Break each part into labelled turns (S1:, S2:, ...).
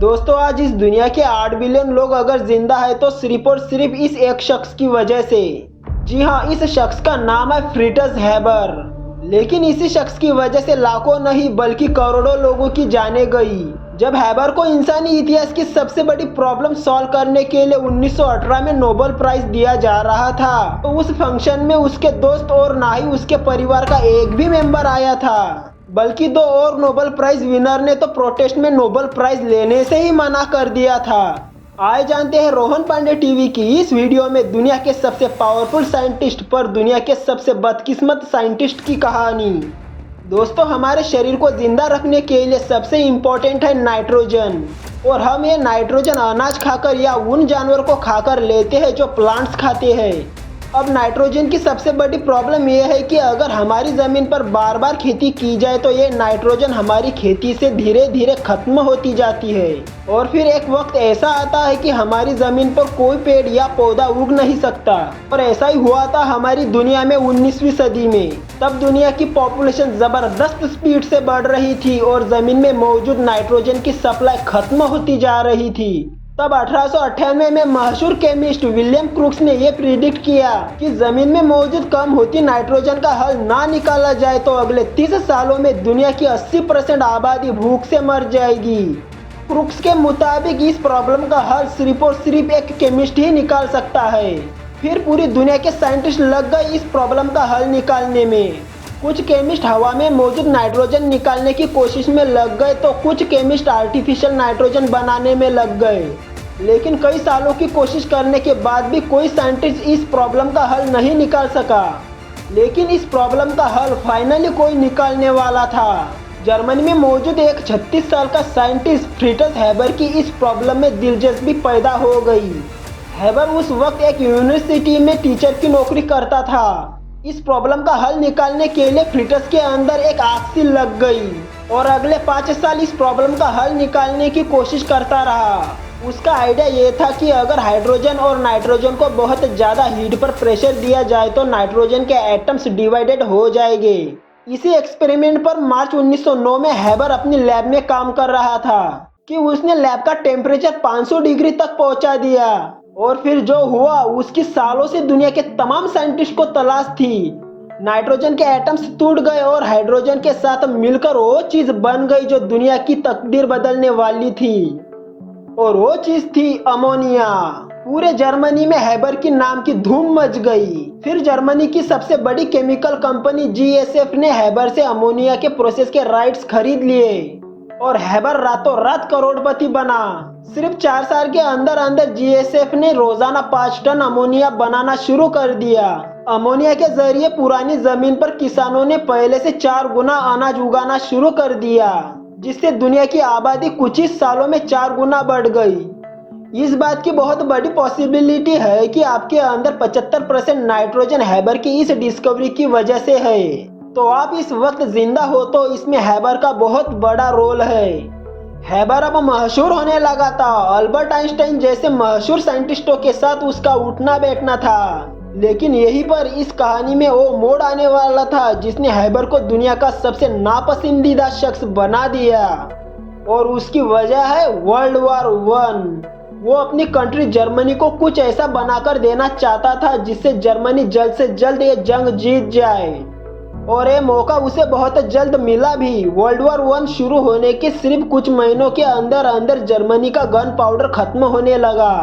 S1: दोस्तों आज इस दुनिया के 8 बिलियन लोग अगर जिंदा है तो सिर्फ और सिर्फ इस एक शख्स की वजह से। जी हाँ, इस शख्स का नाम है फ्रिट्ज हैबर। लेकिन इसी शख्स की वजह से लाखों नहीं बल्कि करोड़ों लोगों की जानें गई। जब हैबर को इंसानी इतिहास की सबसे बड़ी प्रॉब्लम सॉल्व करने के लिए 1918 में नोबेल प्राइज दिया जा रहा था, तो उस फंक्शन में उसके दोस्त और ना ही उसके परिवार का एक भी मेंबर आया था, बल्कि 2 और नोबेल प्राइज विनर ने तो प्रोटेस्ट में नोबेल प्राइज लेने से ही मना कर दिया था। आए जानते हैं रोहन पांडे टीवी की इस वीडियो में दुनिया के सबसे पावरफुल साइंटिस्ट पर दुनिया के सबसे बदकिस्मत साइंटिस्ट की कहानी। दोस्तों हमारे शरीर को जिंदा रखने के लिए सबसे इम्पोर्टेंट है नाइट्रोजन, और हम ये नाइट्रोजन अनाज खाकर या उन जानवर को खाकर लेते हैं जो प्लांट्स खाते हैं। अब नाइट्रोजन की सबसे बड़ी प्रॉब्लम यह है कि अगर हमारी ज़मीन पर बार बार खेती की जाए तो ये नाइट्रोजन हमारी खेती से धीरे धीरे खत्म होती जाती है, और फिर एक वक्त ऐसा आता है कि हमारी ज़मीन पर कोई पेड़ या पौधा उग नहीं सकता। और ऐसा ही हुआ था हमारी दुनिया में 19वीं सदी में। तब दुनिया की पॉपुलेशन ज़बरदस्त स्पीड से बढ़ रही थी और ज़मीन में मौजूद नाइट्रोजन की सप्लाई खत्म होती जा रही थी। तब 1898 में मशहूर केमिस्ट विलियम क्रूक्स ने यह प्रिडिक्ट किया कि जमीन में मौजूद कम होती नाइट्रोजन का हल ना निकाला जाए तो अगले 30 सालों में दुनिया की 80% आबादी भूख से मर जाएगी। क्रूक्स के मुताबिक इस प्रॉब्लम का हल सिर्फ और सिर्फ एक केमिस्ट ही निकाल सकता है। फिर पूरी दुनिया के साइंटिस्ट लग गए इस प्रॉब्लम का हल निकालने में। कुछ केमिस्ट हवा में मौजूद नाइट्रोजन निकालने की कोशिश में लग गए तो कुछ केमिस्ट आर्टिफिशियल नाइट्रोजन बनाने में लग गए। लेकिन कई सालों की कोशिश करने के बाद भी कोई साइंटिस्ट इस प्रॉब्लम का हल नहीं निकाल सका। लेकिन इस प्रॉब्लम का हल फाइनली कोई निकालने वाला था। जर्मनी में मौजूद एक 36 साल का साइंटिस्ट फ्रिट्ज हैबर की इस प्रॉब्लम में दिलचस्पी पैदा हो गई। हैबर उस वक्त एक यूनिवर्सिटी में टीचर की नौकरी करता था। इस प्रॉब्लम का हल निकालने के लिए फ्रिट्ज के अंदर एक आग सी लग गई और अगले 5 साल इस प्रॉब्लम का हल निकालने की कोशिश करता रहा। उसका आइडिया ये था कि अगर हाइड्रोजन और नाइट्रोजन को बहुत ज़्यादा हीट पर प्रेशर दिया जाए तो नाइट्रोजन के एटम्स डिवाइडेड हो जाएंगे। इसी एक्सपेरिमेंट पर मार्च 1909 में हैबर अपनी लैब में काम कर रहा था कि उसने लैब का टेम्परेचर 500 डिग्री तक पहुंचा दिया। और फिर जो हुआ उसकी सालों से दुनिया के तमाम साइंटिस्ट को तलाश थी। नाइट्रोजन के एटम्स टूट गए और हाइड्रोजन के साथ मिलकर वो चीज बन गई जो दुनिया की तकदीर बदलने वाली थी, और वो चीज थी अमोनिया। पूरे जर्मनी में हैबर की नाम की धूम मच गई। फिर जर्मनी की सबसे बड़ी केमिकल कंपनी जीएसएफ ने हैबर से अमोनिया के प्रोसेस के राइट्स खरीद लिए और हैबर रातों रात करोड़पति बना। सिर्फ 4 साल के अंदर अंदर जीएसएफ ने रोजाना 5 टन अमोनिया बनाना शुरू कर दिया। अमोनिया के जरिए पुरानी जमीन पर किसानों ने पहले से 4 गुना अनाज उगाना शुरू कर दिया, जिससे दुनिया की आबादी कुछ ही सालों में 4 गुना बढ़ गई। इस बात की बहुत बड़ी पॉसिबिलिटी है कि आपके अंदर 75% नाइट्रोजन हैबर की इस डिस्कवरी की वजह से है। तो आप इस वक्त जिंदा हो तो इसमें हैबर का बहुत बड़ा रोल है। हैबर अब मशहूर होने लगा था। अल्बर्ट आइंस्टाइन जैसे मशहूर साइंटिस्टों के साथ उसका उठना बैठना था। लेकिन यहीं पर इस कहानी में वो मोड़ आने वाला था जिसने हैबर को दुनिया का सबसे नापसंदीदा शख्स बना दिया, और उसकी वजह है वर्ल्ड वॉर 1। वो अपनी कंट्री जर्मनी को कुछ ऐसा बनाकर देना चाहता था जिससे जर्मनी जल्द से जल्द ये जंग जीत जाए, और ये मौका उसे बहुत जल्द मिला भी। वर्ल्ड वॉर 1 शुरू होने के सिर्फ कुछ महीनों के अंदर अंदर जर्मनी का गन पाउडर खत्म होने लगा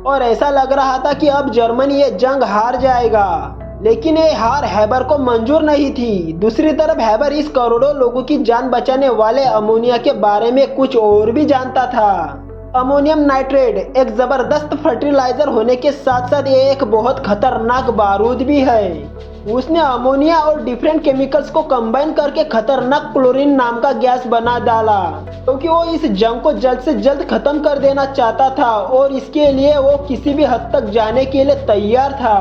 S1: और ऐसा लग रहा था कि अब जर्मनी ये जंग हार जाएगा। लेकिन ये हार हैबर को मंजूर नहीं थी। दूसरी तरफ हैबर इस करोड़ों लोगों की जान बचाने वाले अमोनिया के बारे में कुछ और भी जानता था। अमोनियम नाइट्रेट एक जबरदस्त फर्टिलाइजर होने के साथ साथ ये एक बहुत खतरनाक बारूद भी है। उसने अमोनिया और डिफरेंट केमिकल्स को कंबाइन करके खतरनाक क्लोरीन नाम का गैस बना डाला, क्योंकि वो इस जंग को जल्द से जल्द खत्म कर देना चाहता था और इसके लिए वो किसी भी हद तक जाने के लिए तैयार था।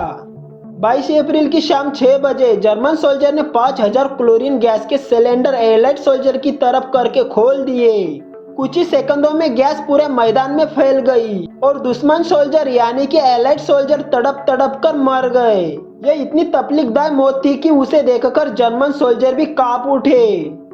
S1: 22 अप्रैल की शाम 6 बजे जर्मन सोल्जर ने 5000 क्लोरीन गैस के सिलेंडर एलाइड सोल्जर की तरफ करके खोल दिए। कुछ ही सेकंडों में गैस पूरे मैदान में फैल गई और दुश्मन सोल्जर यानी कि एलाइड सोल्जर तड़प तड़प कर मर गए। यह इतनी तकलीफदायक मौत थी कि उसे देखकर जर्मन सोल्जर भी कांप उठे।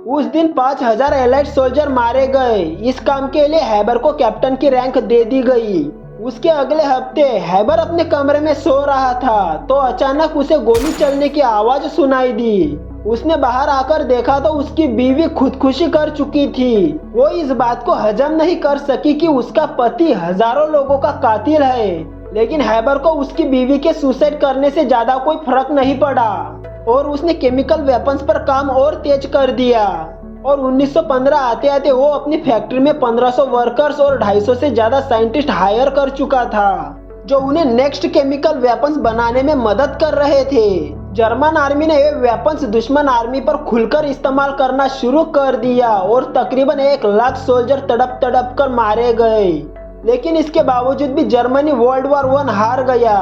S1: उस दिन 5000 एलाइड सोल्जर मारे गए। इस काम के लिए हैबर को कैप्टन की रैंक दे दी गई। उसके अगले हफ्ते हैबर अपने कमरे में सो रहा था तो अचानक उसे गोली चलने की आवाज सुनाई दी। उसने बाहर आकर देखा तो उसकी बीवी खुदकुशी कर चुकी थी। वो इस बात को हजम नहीं कर सकी कि उसका पति हजारों लोगों का कातिल है, लेकिन हैबर को उसकी बीवी के सुसाइड करने से ज्यादा कोई फर्क नहीं पड़ा और उसने केमिकल वेपन्स पर काम और तेज कर दिया। और 1915 आते आते वो अपनी फैक्ट्री में 1500 वर्कर्स और 250 से ज्यादा साइंटिस्ट हायर कर चुका था, जो उन्हें नेक्स्ट केमिकल वेपन्स बनाने में मदद कर रहे थे। जर्मन आर्मी ने ये वेपन्स दुश्मन आर्मी पर खुलकर इस्तेमाल करना शुरू कर दिया और तकरीबन 1 लाख सोल्जर तड़प तड़प कर मारे गए। लेकिन इसके बावजूद भी जर्मनी वर्ल्ड वॉर 1 हार गया।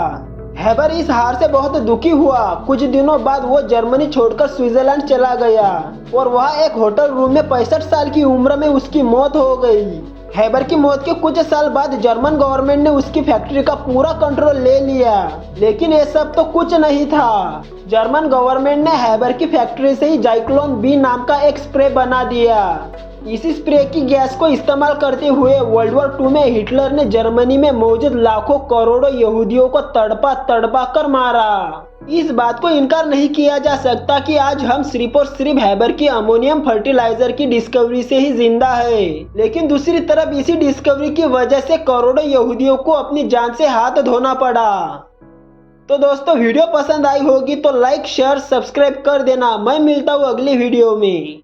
S1: हैबर इस हार से बहुत दुखी हुआ। कुछ दिनों बाद वो जर्मनी छोड़कर स्विट्जरलैंड चला गया और वहाँ एक होटल रूम में 65 साल की उम्र में उसकी मौत हो गई। हैबर की मौत के कुछ साल बाद जर्मन गवर्नमेंट ने उसकी फैक्ट्री का पूरा कंट्रोल ले लिया, लेकिन ये सब तो कुछ नहीं था। जर्मन गवर्नमेंट ने हैबर की फैक्ट्री से ही जाइक्लोन बी नाम का एक स्प्रे बना दिया। इसी स्प्रे की गैस को इस्तेमाल करते हुए वर्ल्ड वॉर 2 में हिटलर ने जर्मनी में मौजूद लाखों करोड़ों यहूदियों को तड़पा तड़पा कर मारा। इस बात को इनकार नहीं किया जा सकता कि आज हम सिर्फ और सिर्फ हैबर की अमोनियम फर्टिलाइजर की डिस्कवरी से ही जिंदा है, लेकिन दूसरी तरफ इसी डिस्कवरी की वजह से करोड़ों यहूदियों को अपनी जान से हाथ धोना पड़ा। तो दोस्तों, वीडियो पसंद आई होगी तो लाइक शेयर सब्सक्राइब कर देना। मैं मिलता हूँ अगली वीडियो में।